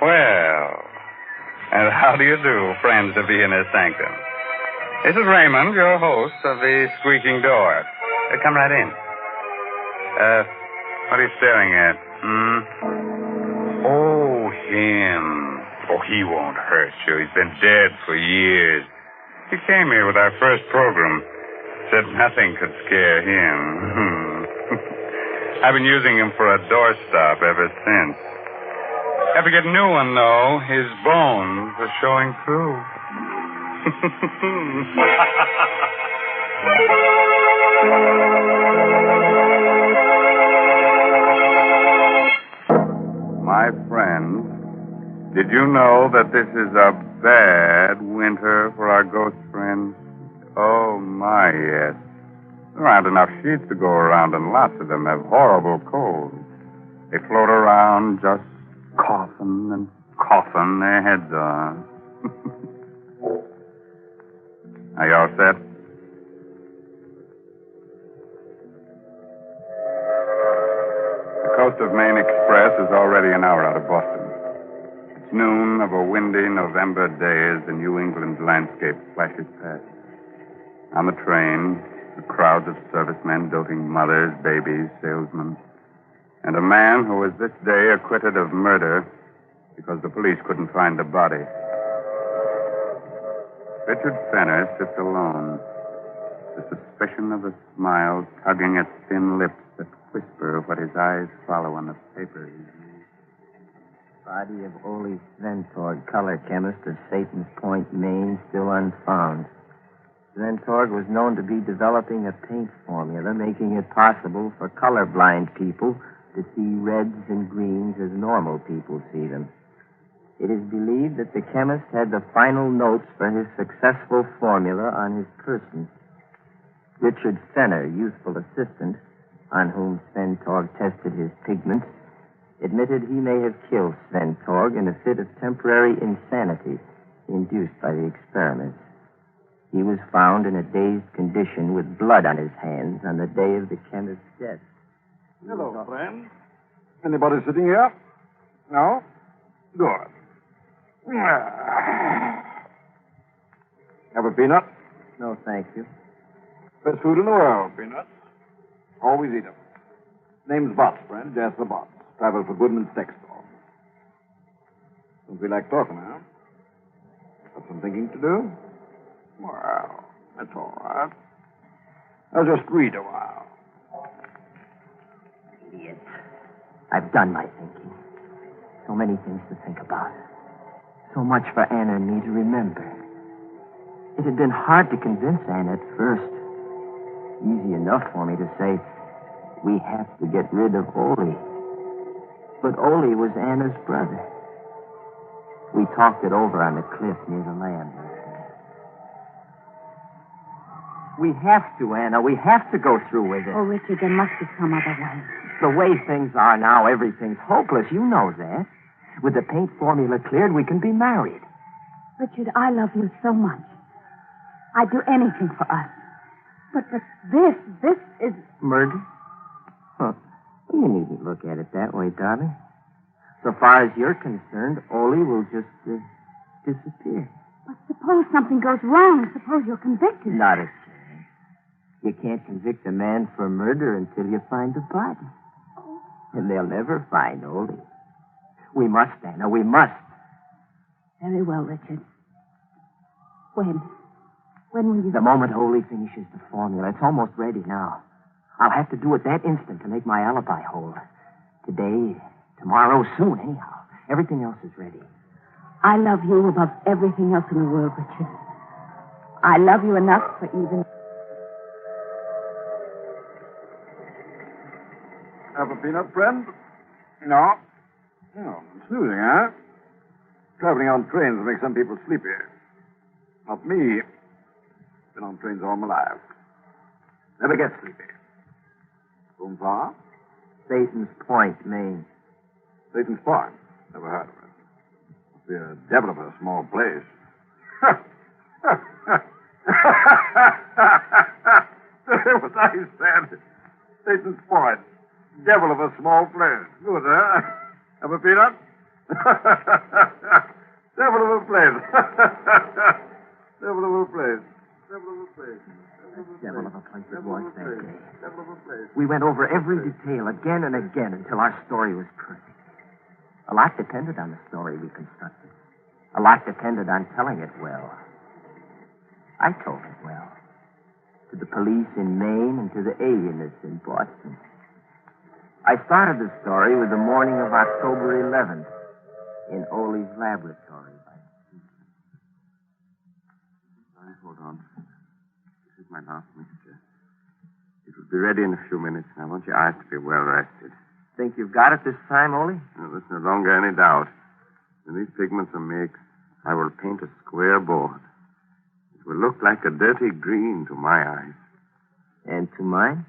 Well, and how do you do, friends of the Inner Sanctum? This is Raymond, your host of the Squeaking Door. Come right in. What are you staring at? Oh, him. Oh, he won't hurt you. He's been dead for years. He came here with our first program. Said nothing could scare him. I've been using him for a doorstop ever since. Have to get a new one, though. His bones are showing through. My friends, did you know that this is a bad winter for our ghost friends? Oh, my, yes. There aren't enough sheets to go around, and lots of them have horrible colds. They float around just coughing and coughing their heads on. Are you all set? The Coast of Maine Express is already an hour out of Boston. It's noon of a windy November day as the New England landscape flashes past. On the train, the crowds of servicemen, doting mothers, babies, salesmen, and a man who was this day acquitted of murder because the police couldn't find the body. Richard Fenner sits alone, the suspicion of a smile tugging at thin lips that whisper what his eyes follow on the paper he reads. Body of Ole Sventorg, color chemist of Satan's Point, Maine, still unfound. Sventorg was known to be developing a paint formula making it possible for colorblind people to see reds and greens as normal people see them. It is believed that the chemist had the final notes for his successful formula on his person. Richard Fenner, youthful assistant, on whom Sventorg tested his pigments, admitted he may have killed Sventorg in a fit of temporary insanity induced by the experiments. He was found in a dazed condition with blood on his hands on the day of the chemist's death. Hello, friend. Anybody sitting here? No? Good. Have a peanut? No, thank you. Best food in the world, peanuts. Always eat them. Name's Botts, friend. Jasper Botts. Travel for Goodman's Sex Store. Don't feel like talking, huh? Got some thinking to do? Well, that's all right. I'll just read a while. Idiot. I've done my thinking. So many things to think about. So much for Anna and me to remember. It had been hard to convince Anna at first. Easy enough for me to say, we have to get rid of Ole. But Ole was Anna's brother. We talked it over on the cliff near the land. We have to, Anna. We have to go through with it. Oh, Richard, there must be some other way. The way things are now, everything's hopeless. You know that. With the paint formula cleared, we can be married. Richard, I love you so much. I'd do anything for us. But this is... Murder? Huh. You needn't look at it that way, darling. So far as you're concerned, Ole will just disappear. But suppose something goes wrong. Suppose you're convicted. Not a chance. You can't convict a man for murder until you find the body. And they'll never find Ole. We must, Anna. We must. Very well, Richard. When? When will you... The moment Ole finishes the formula. It's almost ready now. I'll have to do it that instant to make my alibi hold. Today, tomorrow, soon, anyhow. Everything else is ready. I love you above everything else in the world, Richard. I love you enough for even... Have a peanut, friend? No? Oh, snoozing, huh? Traveling on trains makes some people sleepy. Not me. Been on trains all my life. Never get sleepy. From far? Satan's Point, Maine. Satan's Point? Never heard of it. Must be a devil of a small place. nice, Sandy. Satan's Point. Devil of a small place. Good, huh? Have a peanut? Devil of a place. Devil of a place. Devil of a place. Devil of a place it was that day. We went over every detail again and again until our story was perfect. A lot depended on the story we constructed. A lot depended on telling it well. I told it well. To the police in Maine and to the alienists in Boston. I started the story with the morning of October 11th in Ole's laboratory. Hold on. This is my last mixture. It will be ready in a few minutes, and I want your eyes to be well rested. Think you've got it this time, Ole? No, there's no longer any doubt. When these pigments are mixed, I will paint a square board. It will look like a dirty green to my eyes. And to mine?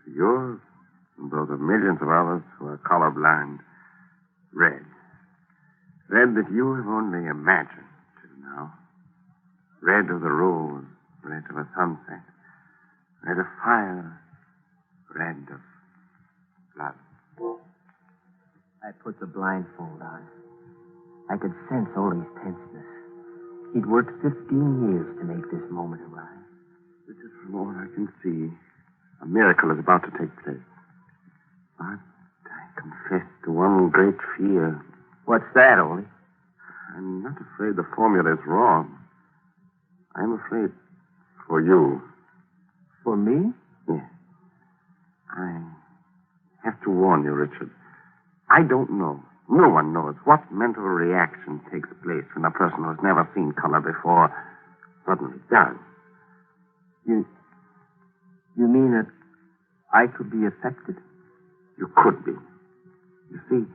To yours, and those of millions of others who are colorblind. Red. Red that you have only imagined till now. Red of the rose, red of a sunset, red of fire, red of blood. I put the blindfold on. I could sense Ole's tenseness. He'd worked 15 years to make this moment arrive. This is from all I can see. A miracle is about to take place. But I confess to one great fear. What's that, Ole? I'm not afraid the formula is wrong. I'm afraid for you. For me? Yes. I have to warn you, Richard. I don't know. No one knows what mental reaction takes place when a person who has never seen color before suddenly does. You mean that I could be affected? You could be. You see,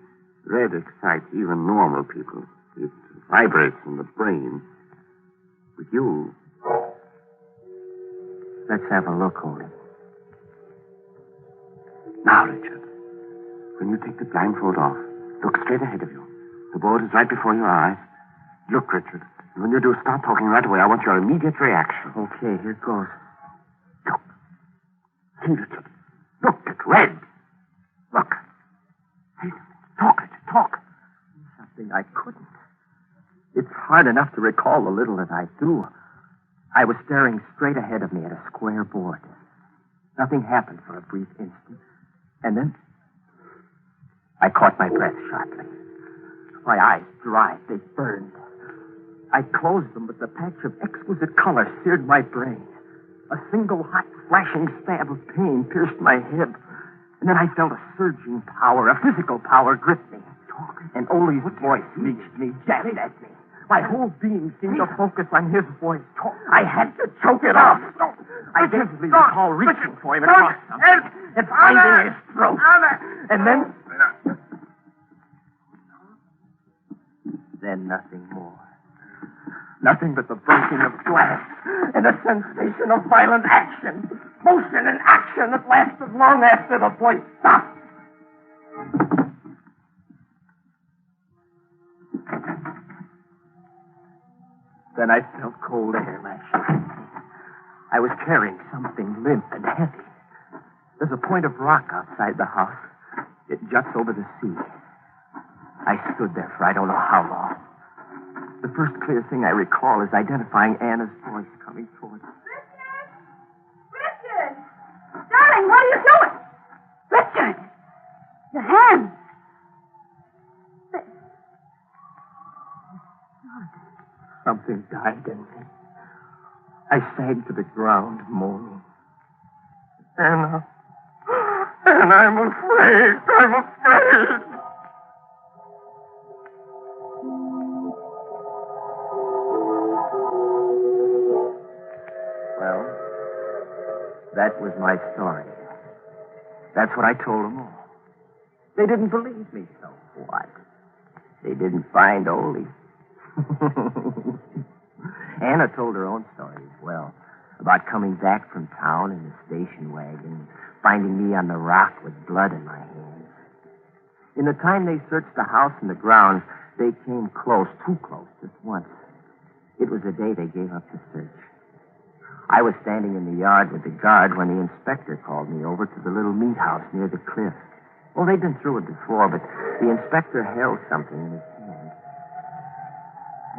red excites even normal people. It vibrates in the brain. With you... Let's have a look, Ole. Now, Richard, when you take the blindfold off, look straight ahead of you. The board is right before your eyes. Look, Richard. And when you do, start talking right away. I want your immediate reaction. Okay, here goes. Look. See, Richard. Look, it's red. Look. Hey, talk, Richard, talk. Something I couldn't. It's hard enough to recall the little that I do. I was staring straight ahead of me at a square board. Nothing happened for a brief instant. And then I caught my breath sharply. My eyes dried. They burned. I closed them, but the patch of exquisite color seared my brain. A single hot, flashing stab of pain pierced my hip. And then I felt a surging power, a physical power grip me. And Ole's voice reached me, jabbed at me. My whole being seemed to focus on his voice. I had to choke it off. I vividly recall reaching for him across something and finding his throat. And then nothing more. Nothing but the breaking of glass and a sensation of violent action. Motion and action that lasted long after the voice stopped. Then I felt cold air lashing at me. I was carrying something limp and heavy. There's a point of rock outside the house. It juts over the sea. I stood there for I don't know how long. The first clear thing I recall is identifying Anna's voice coming towards me. Richard! Darling, what are you doing? Richard! Your hand! Something died in me. I sank to the ground, moaning. Anna, I'm afraid. I'm afraid. Well, that was my story. That's what I told them all. They didn't believe me, so what? They didn't find Ole. Anna told her own story as well, about coming back from town in the station wagon, finding me on the rock with blood in my hands. In the time they searched the house and the grounds, they came close, too close, just once. It was the day they gave up the search. I was standing in the yard with the guard when the inspector called me over to the little meat house near the cliff. Well, they'd been through it before, but the inspector held something in his hand.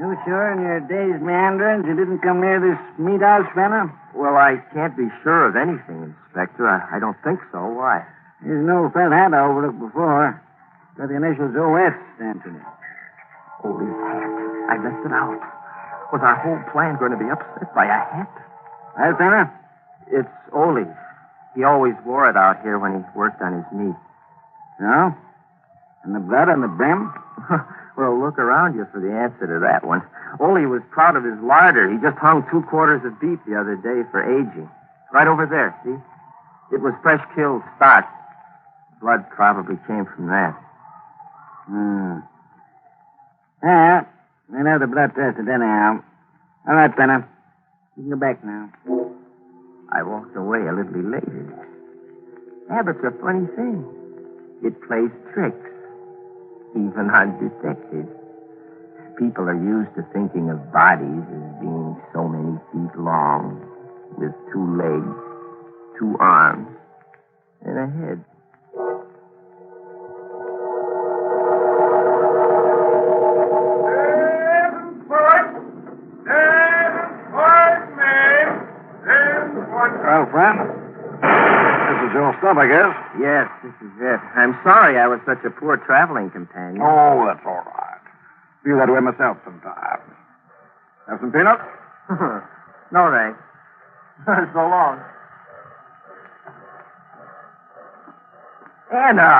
You sure in your day's meanderings you didn't come near this meat house, Fenner? Well, I can't be sure of anything, Inspector. I don't think so. Why? There's no felt hat I overlooked before. Got the initials OS stamped in it. Holy hat. I left it out. Was our whole plan going to be upset by a hat? Hi, Fenner. It's Ole's. He always wore it out here when he worked on his meat. No? And the blood on the brim? Well, look around you for the answer to that one. Ole was proud of his larder. He just hung 2 quarters of beef the other day for aging. Right over there, see? It was fresh killed stock. Blood probably came from that. Yeah, we'll have the blood tested anyhow. All right, Fenner. You can go back now. I walked away a little elated. Habit's a funny thing. It plays tricks, even on detectives. People are used to thinking of bodies as being so many feet long, with 2 legs, 2 arms, and a head. Well, friend, this is your stuff, I guess. Yes, this is it. I'm sorry I was such a poor traveling companion. Oh, that's all right. Feel that way myself sometimes. Have some peanuts? No, thanks. So long. Anna!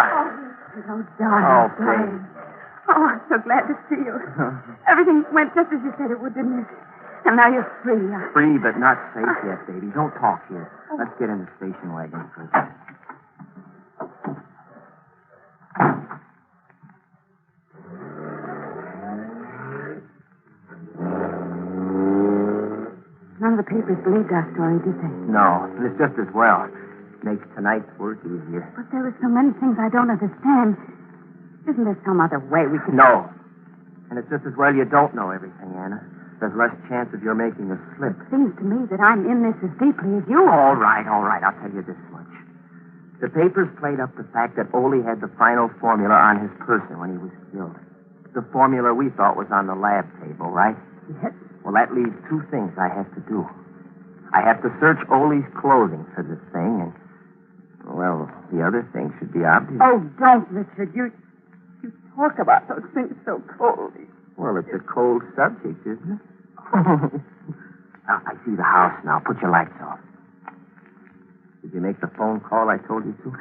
Oh, darling. Darling. Oh, I'm so glad to see you. Everything went just as you said it would, didn't it? And now you're free. Free, but not safe yet, baby. Don't talk here. Let's get in the station wagon first. None of the papers believed our story, did they? No, and it's just as well. Makes tonight's work easier. But there are so many things I don't understand. Isn't there some other way we could... No. And it's just as well you don't know everything, Anna. There's less chance of your making a slip. It seems to me that I'm in this as deeply as you are. All right. I'll tell you this much. The papers played up the fact that Ole had the final formula on his person when he was killed. The formula we thought was on the lab table, right? Yes. Well, that leaves 2 things I have to do. I have to search Ole's clothing for the thing, and, well, the other thing should be obvious. Oh, don't, Richard. You talk about those things so coldly. Well, it's a cold subject, isn't it? I see the house now. Put your lights off. Did you make the phone call I told you to?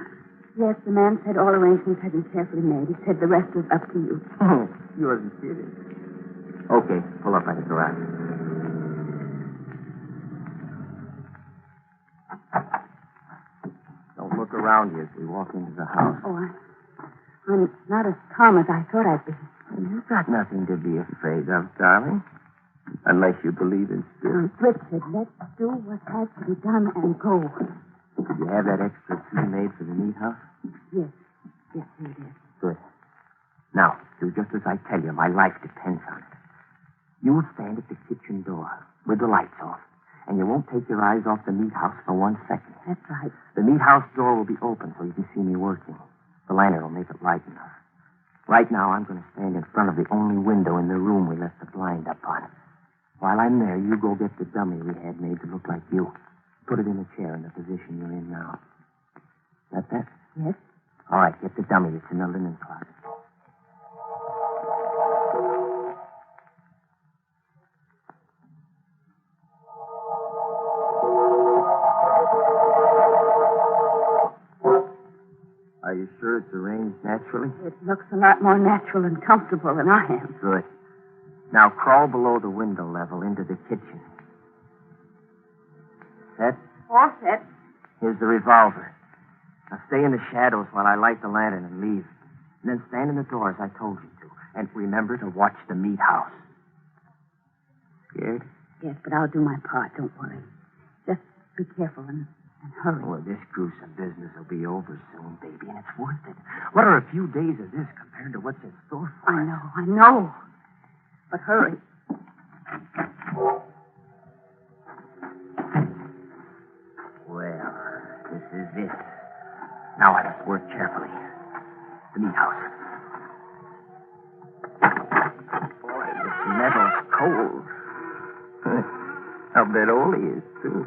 Yes, the man said all arrangements had been carefully made. He said the rest was up to you. You wasn't serious. Okay, pull up by the garage. Don't look around you as we walk into the house. Oh, I'm not as calm as I thought I'd be. You've got nothing to be afraid of, darling. Unless you believe in spirits. Richard, let's do what has to be done and go. Did you have that extra key made for the meat house? Yes. Yes, here it is. Good. Now, do just as I tell you. My life depends on it. You'll stand at the kitchen door with the lights off, and you won't take your eyes off the meat house for 1 second. That's right. The meat house door will be open so you can see me working. The lantern will make it light enough. Right now, I'm going to stand in front of the only window in the room we left the blind up on. While I'm there, you go get the dummy we had made to look like you. Put it in a chair in the position you're in now. Got that? Yes. All right, get the dummy. It's in the linen closet. Are you sure it's arranged naturally? It looks a lot more natural and comfortable than I am. Good. Now crawl below the window level into the kitchen. Set? All set. Here's the revolver. Now stay in the shadows while I light the lantern and leave. And then stand in the door as I told you to. And remember to watch the meat house. Scared? Yes, but I'll do my part. Don't worry. Just be careful and hurry. Well, this gruesome business will be over soon, baby, and it's worth it. What are a few days of this compared to what's in store for us? I know. But hurry. is this. Now I must work carefully. The meat house. Boy, this metal's cold. I'll bet Ole is, too.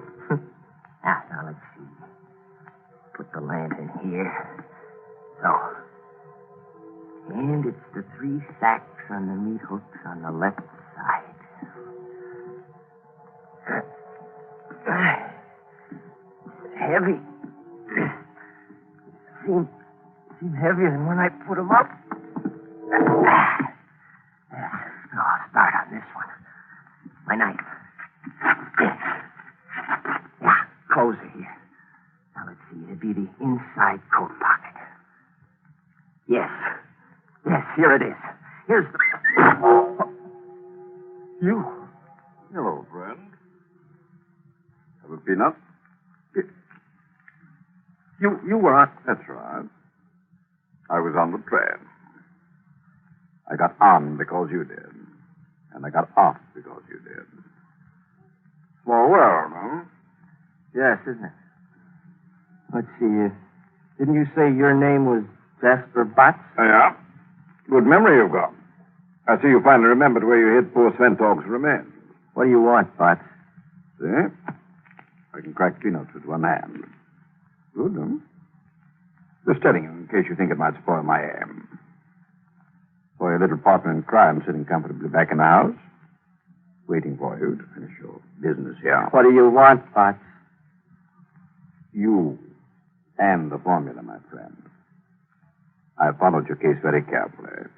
Now let's see. Put the lamp in here. So. And it's the 3 sacks on the meat hooks on the left side. Heavy. Seem heavier than when I put them up. I'll start on this one. My knife. Yeah, close it here. Now let's see. It'd be the inside coat pocket. Yes, here it is. Here's the... You. Hello, friend. Have a peanut? You were on... That's right. I was on the train. I got on because you did. And I got off because you did. Small world, huh? Yes, isn't it? Let's see. Didn't you say your name was Jasper Botts? Yeah. Good memory you've got. I see you finally remembered where you hid poor Sventog's remains. What do you want, Botts? See? I can crack peanuts with one hand. Good, huh? Just telling you in case you think it might spoil my aim. For your little partner in crime sitting comfortably back in the house, waiting for you to finish your business here. What do you want, Botts? You and the formula, my friend. I followed your case very carefully.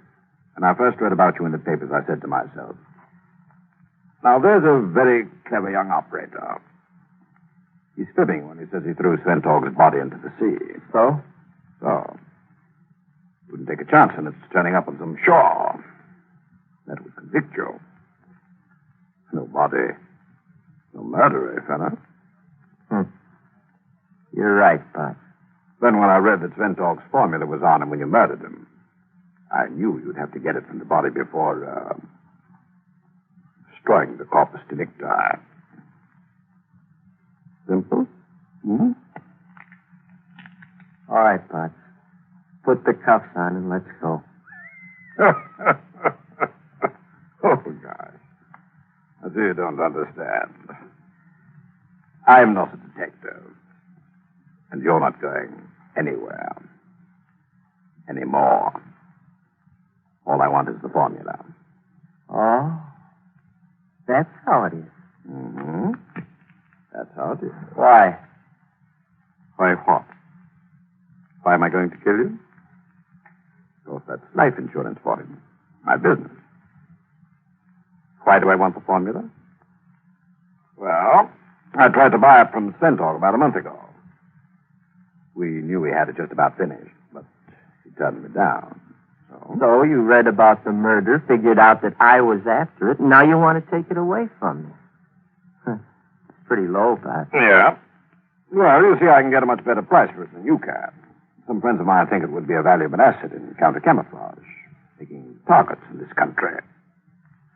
When I first read about you in the papers, I said to myself, now there's a very clever young operator. He's fibbing when he says he threw Sventog's body into the sea. So? So. Wouldn't take a chance on its turning up on some shore. That would convict you. No body. No murder, eh, fella? You're right, Botts. Then when I read that Sventog's formula was on him when you murdered him, I knew you'd have to get it from the body before, destroying the corpus delicti. Simple? Hmm? All right, Botts. Put the cuffs on and let's go. Oh, gosh. I see you don't understand. I'm not a detective. And you're not going anywhere. Anymore. All I want is the formula. Oh? That's how it is. Mm-hmm. That's how it is. Why? Why what? Why am I going to kill you? Because that's life insurance for him. My business. Why do I want the formula? Well, I tried to buy it from Sventog about a month ago. We knew we had it just about finished, but he turned me down. So you read about the murder, figured out that I was after it, and now you want to take it away from me. It's pretty low, Botts. Yeah. Well, you see, I can get a much better price for it than you can. Some friends of mine think it would be a valuable asset in counter-camouflage, making targets in this country.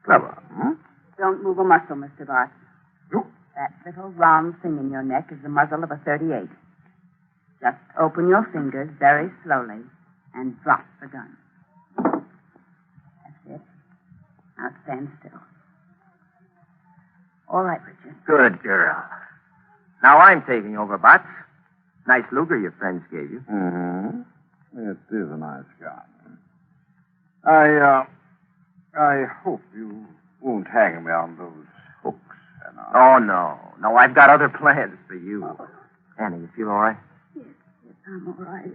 Clever, hmm? Don't move a muscle, Mr. Botts. You? That little round thing in your neck is the muzzle of a .38. Just open your fingers very slowly and drop the gun. That's it. Now stand still. All right, Richard. Good girl. Now I'm taking over, Botts. Nice Luger your friends gave you. Mm-hmm. It is a nice gun. I hope you won't hang me on those hooks, Anna. Oh, no. No, I've got other plans for you. Annie, you feel all right? Yes, I'm all right.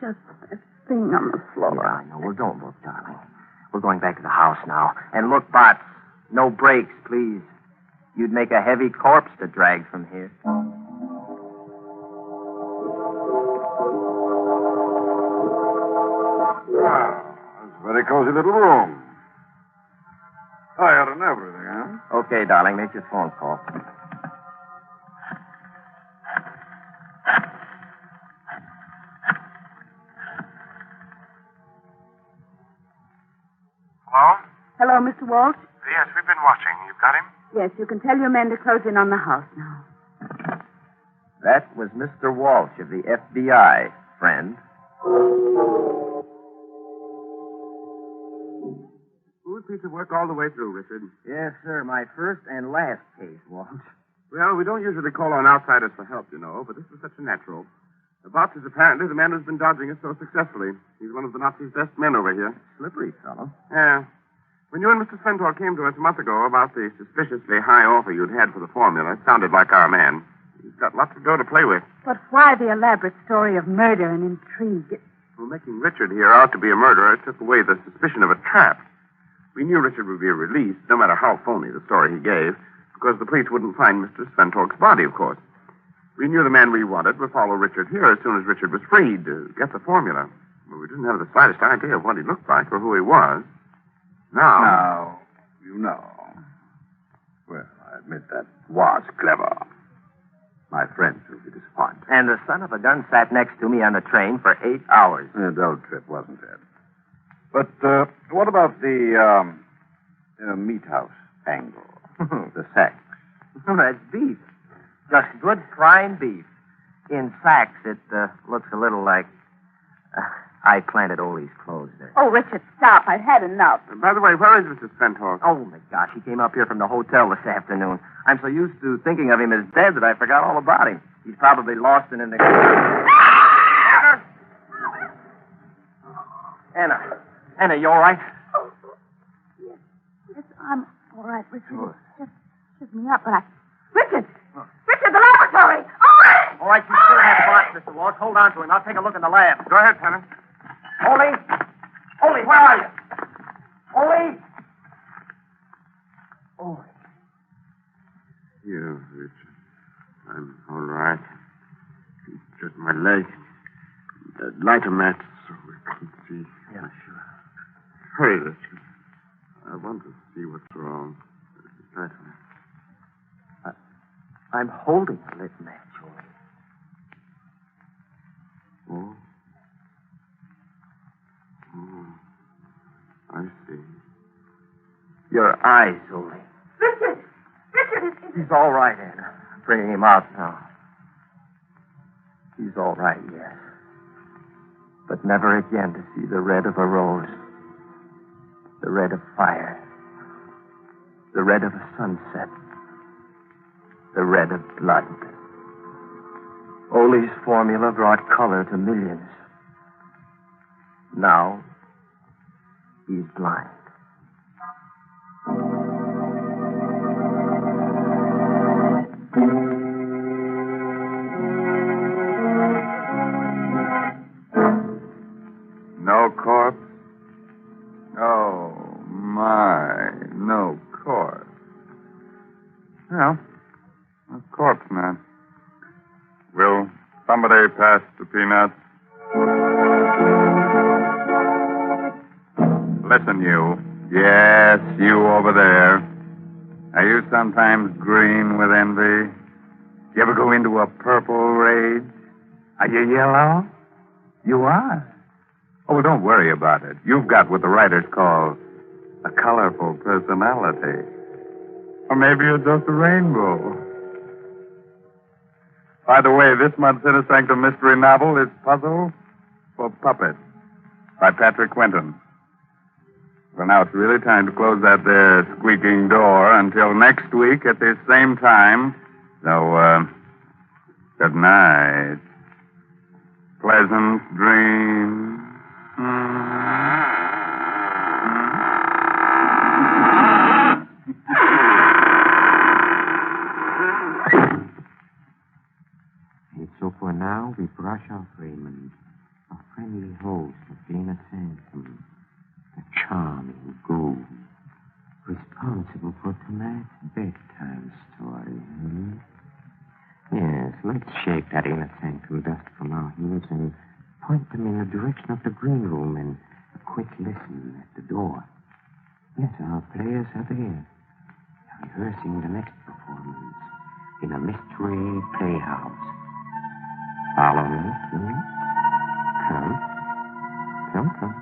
Just that thing on the floor. Yeah, I know. Well, don't look, darling. We're going back to the house now. And look, Botts, no brakes, please. You'd make a heavy corpse to drag from here. That's a very cozy little room. Tired and everything, huh? Okay, darling, make your phone call. Hello? Hello, Mr. Walsh? Yes, we've been watching. You've got him? Yes, you can tell your men to close in on the house now. That was Mr. Walsh of the FBI, friend. Smooth piece of work all the way through, Richard. Yes, sir. My first and last case, Walsh. Well, we don't usually call on outsiders for help, you know, but this was such a natural. The boss is apparently the man who's been dodging us so successfully. He's one of the Nazis' best men over here. Slippery fellow. Yeah. When you and Mr. Sventor came to us a month ago about the suspiciously high offer you'd had for the formula, it sounded like our man. He's got lots of dough to play with. But why the elaborate story of murder and intrigue? Well, making Richard here out to be a murderer took away the suspicion of a trap. We knew Richard would be released, no matter how phony the story he gave, because the police wouldn't find Mr. Sventork's body, of course. We knew the man we wanted would follow Richard here as soon as Richard was freed to get the formula. But we didn't have the slightest idea of what he looked like or who he was. Now, you know. Well, I admit that was clever. My friends will be disappointed. And the son of a gun sat next to me on the train for 8 hours. A dull trip, wasn't it? But what about the meat house angle? The sacks. That's beef. Just good prime beef. In sacks, it looks a little like... I planted Ole's clothes there. Oh, Richard, stop. I've had enough. By the way, where is Mr. Sventork? Oh, my gosh, he came up here from the hotel this afternoon. I'm so used to thinking of him as dead that I forgot all about him. He's probably lost in the... Anna, you all right? Yes, I'm all right, Richard. Sure. Just shook me up, but I... Richard, the laboratory! All right, you still have Bart, Mr. Walsh. Hold on to him. I'll take a look in the lab. Go ahead, Tanner. Ole, where are you? Ole! Ole. Here, Richard. I'm all right. It's just my leg. Light a match so we can see. Yeah, sure. Hurry, Richard. I want to see what's wrong. Light a match. I'm holding a lit match, Ole. Oh. I see. Your eyes, Ole. Richard, He's all right, Anna. I'm bringing him out now. He's all right, yes. But never again to see the red of a rose. The red of fire. The red of a sunset. The red of blood. Ole's formula brought color to millions. Now, he's blind. No corpse? Oh, my. No corpse. Well, a corpse, man. Will somebody pass the peanuts? Listen, you. Yes, you over there. Are you sometimes green with envy? You ever go into a purple rage? Are you yellow? You are. Oh, don't worry about it. You've got what the writers call a colorful personality. Or maybe you're just a rainbow. By the way, this month's Inner Sanctum Mystery novel is Puzzle for Puppets by Patrick Quentin. Well, now it's really time to close that there squeaking door until next week at this same time. So, good night. Pleasant dreams. And so for now, we brush off Raymond, a friendly host of Inner Sanctum, a charming ghoul, responsible for tonight's bedtime story. Yes, let's shake that Inner Sanctum dust from our heels and point them in the direction of the green room and a quick listen at the door. Yes, our players are there, rehearsing the next performance in a mystery playhouse. Follow me, please. Come. Come. Come.